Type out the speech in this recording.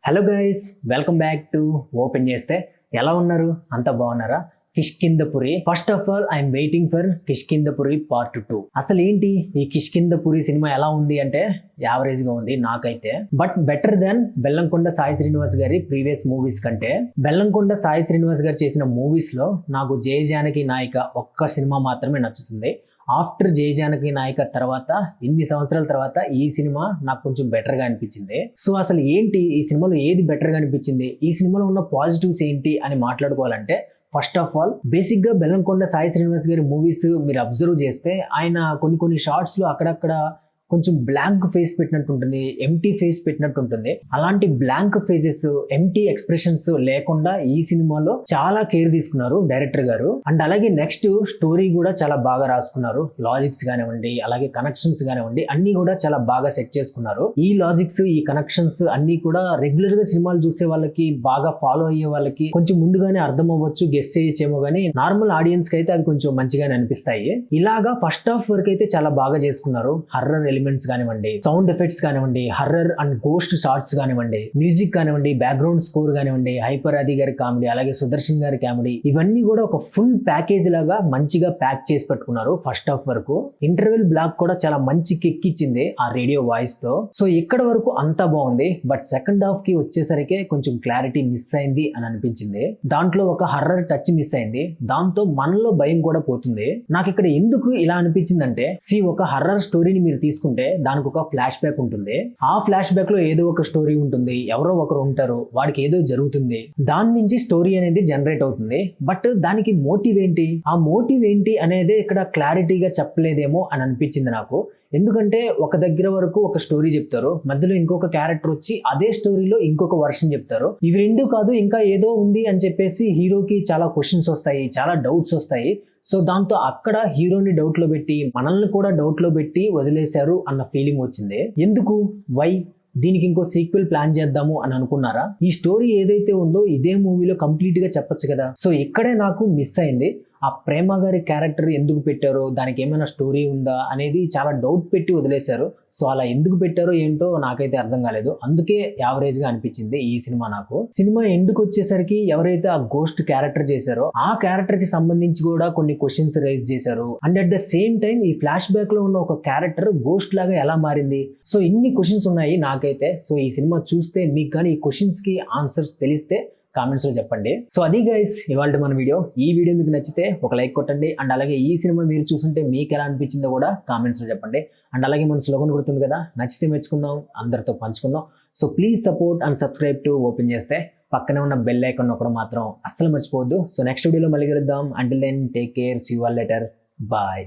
Hello guys, welcome back to open చేస్తే. ఎలా ఉన్నారు? అంత బాగున్నారా? Kishkindhapuri. First of all I'm waiting for Kishkindhapuri part 2. అసలు ఏంటి ఈ కిష్కింధపురి సినిమా ఎలా ఉంది అంటే యావరేజ్ గా ఉంది నాకైతే. But better than Bellamkonda Sai Srinivas గారి ప్రీవియస్ మూవీస్ కంటే. బెల్లంకొండ సాయి శ్రీనివాస్ గారు చేసిన మూవీస్ లో నాకు జయ జానకి నాయిక ఒక్క సినిమా మాత్రమే నచ్చుతుంది. ఆఫ్టర్ జయ జానకి నాయిక తర్వాత ఇన్ని సంవత్సరాల తర్వాత ఈ సినిమా నాకు కొంచెం బెటర్ గా అనిపించింది. సో అసలు ఏంటి ఈ సినిమాలో ఏది బెటర్ గా అనిపించింది, ఈ సినిమాలో ఉన్న పాజిటివ్స్ ఏంటి అని మాట్లాడుకోవాలంటే, ఫస్ట్ ఆఫ్ ఆల్ బేసిక్ గా బెల్లంకొండ సాయి శ్రీనివాస్ గారి మూవీస్ మీరు అబ్జర్వ్ చేస్తే ఆయన కొన్ని షార్ట్స్ లో అక్కడక్కడ కొంచెం బ్లాంక్ ఫేస్ పెట్టినట్టు ఉంటుంది, ఎంటీ ఫేస్ పెట్టినట్టు ఉంటుంది. అలాంటి బ్లాంక్ ఫేసెస్, ఎంటీ ఎక్స్ప్రెషన్స్ లేకుండా ఈ సినిమాలో చాలా కేర్ తీసుకున్నారు డైరెక్టర్ గారు. అండ్ అలాగే నెక్స్ట్ స్టోరీ కూడా చాలా బాగా రాసుకున్నారు. లాజిక్స్ కానివ్వండి, అలాగే కనెక్షన్స్ కానివ్వండి, అన్ని కూడా చాలా బాగా సెట్ చేసుకున్నారు. ఈ లాజిక్స్, ఈ కనెక్షన్స్ అన్ని కూడా రెగ్యులర్ గా సినిమాలు చూసే వాళ్ళకి, బాగా ఫాలో అయ్యే వాళ్ళకి కొంచెం ముందుగానే అర్థం అవ్వచ్చు, గెస్ చేయొచ్చేమో గానీ నార్మల్ ఆడియన్స్ కి అయితే అవి కొంచెం మంచిగానే అనిపిస్తాయి. ఇలాగా ఫస్ట్ హాఫ్ వరకు అయితే చాలా బాగా చేసుకున్నారు. హర్రర్ ఎలిమెంట్స్ కానివ్వండి, సౌండ్ ఎఫెక్ట్స్ కానివ్వండి, హర్రర్ అండ్ గోస్ట్ షార్ట్స్ కానివ్వండి, మ్యూజిక్ కానివ్వండి, బ్యాక్గ్రౌండ్ స్కోర్ కానివ్వండి, హైపర్ ఆది గారి కామెడీ, అలాగే సుదర్శన్ గారి కామెడీ, ఇవన్నీ కూడా ఒక ఫుల్ ప్యాకేజ్ లాగా మంచిగా ప్యాక్ చేసి పెట్టుకున్నారు ఫస్ట్ హాఫ్ వరకు. ఇంటర్వెల్ బ్లాక్ కూడా చాలా మంచి కిక్ ఇచ్చింది ఆ రేడియో వాయిస్ తో. సో ఇక్కడ వరకు అంతా బాగుంది. బట్ సెకండ్ హాఫ్ కి వచ్చేసరికి కొంచెం క్లారిటీ మిస్ అయింది అని అనిపించింది. దాంట్లో ఒక హర్రర్ టచ్ మిస్ అయింది. దాంతో మనలో భయం కూడా పోతుంది. నాకు ఇక్కడ ఎందుకు ఇలా అనిపించిందంటే, ఒక హర్రర్ స్టోరీని మీరు తీసుకుంటే దానికి ఒక ఫ్లాష్ బ్యాక్ ఉంటుంది. ఆ ఫ్లాష్ బ్యాక్ లో ఏదో ఒక స్టోరీ ఉంటుంది, ఎవరో ఒకరు ఉంటారు, వాడికి ఏదో జరుగుతుంది, దాని నుంచి స్టోరీ అనేది జనరేట్ అవుతుంది. బట్ దానికి మోటివ్ ఏంటి, ఆ మోటివ్ ఏంటి అనేది ఇక్కడ క్లారిటీగా చెప్పలేదేమో అని అనిపించింది నాకు. ఎందుకంటే ఒక దగ్గర వరకు ఒక స్టోరీ చెప్తారు, మధ్యలో ఇంకొక క్యారెక్టర్ వచ్చి అదే స్టోరీలో ఇంకొక వర్షన్ చెప్తారు. ఇవి రెండు కాదు ఇంకా ఏదో ఉంది అని చెప్పేసి హీరోకి చాలా క్వశ్చన్స్ వస్తాయి, చాలా డౌట్స్ వస్తాయి. సో దాంతో అక్కడ హీరోని డౌట్ లో పెట్టి, మనల్ని కూడా డౌట్ లో పెట్టి వదిలేశారు అన్న ఫీలింగ్ వచ్చింది. ఎందుకు, వై, దీనికి ఇంకో సీక్వెల్ ప్లాన్ చేద్దాము అని అనుకున్నారా? ఈ స్టోరీ ఏదైతే ఉందో ఇదే మూవీలో కంప్లీట్ గా చెప్పొచ్చు కదా. సో ఇక్కడే నాకు మిస్ అయింది. ఆ ప్రేమ గారి క్యారెక్టర్ ఎందుకు పెట్టారో, దానికి ఏమైనా స్టోరీ ఉందా అనేది చాలా డౌట్ పెట్టి వదిలేశారు. సో అలా ఎందుకు పెట్టారో ఏంటో నాకైతే అర్థం కాలేదు. అందుకే యావరేజ్ గా అనిపించింది ఈ సినిమా నాకు. సినిమా ఎండ్కి వచ్చేసరికి ఎవరైతే ఆ గోస్ట్ క్యారెక్టర్ చేశారో ఆ క్యారెక్టర్ కి సంబంధించి కూడా కొన్ని క్వశ్చన్స్ రైజ్ చేశారు. And at the same time ఈ ఫ్లాష్ బ్యాక్ లో ఉన్న ఒక క్యారెక్టర్ గోస్ట్ లాగా ఎలా మారింది, సో ఇన్ని క్వశ్చన్స్ ఉన్నాయి నాకైతే. సో ఈ సినిమా చూస్తే మీకు కానీ ఈ క్వశ్చన్స్ కి ఆన్సర్స్ తెలిస్తే కామెంట్స్ లో చెప్పండి. సో అది గైస్ ఇవాళ మన వీడియో. ఈ వీడియో మీకు నచ్చితే ఒక లైక్ కొట్టండి. అండ్ అలాగే ఈ సినిమా మీరు చూస్తుంటే మీకు ఎలా అనిపించిందో కూడా కామెంట్స్ లో చెప్పండి. అండ్ అలాగే మన స్లోగన్ గుర్తుంది కదా, నచ్చితే మెచ్చుకుందాం, అందరితో పంచుకుందాం. So please support and subscribe to open చేస్తే. పక్కనే ఉన్న బెల్ ఐకాన్ నొక్కడం మాత్రం అస్సలు మర్చిపోవద్దు. సో నెక్స్ట్ వీడియోలో మళ్ళీ కలుద్దాం. Until then take care, see you all later, bye.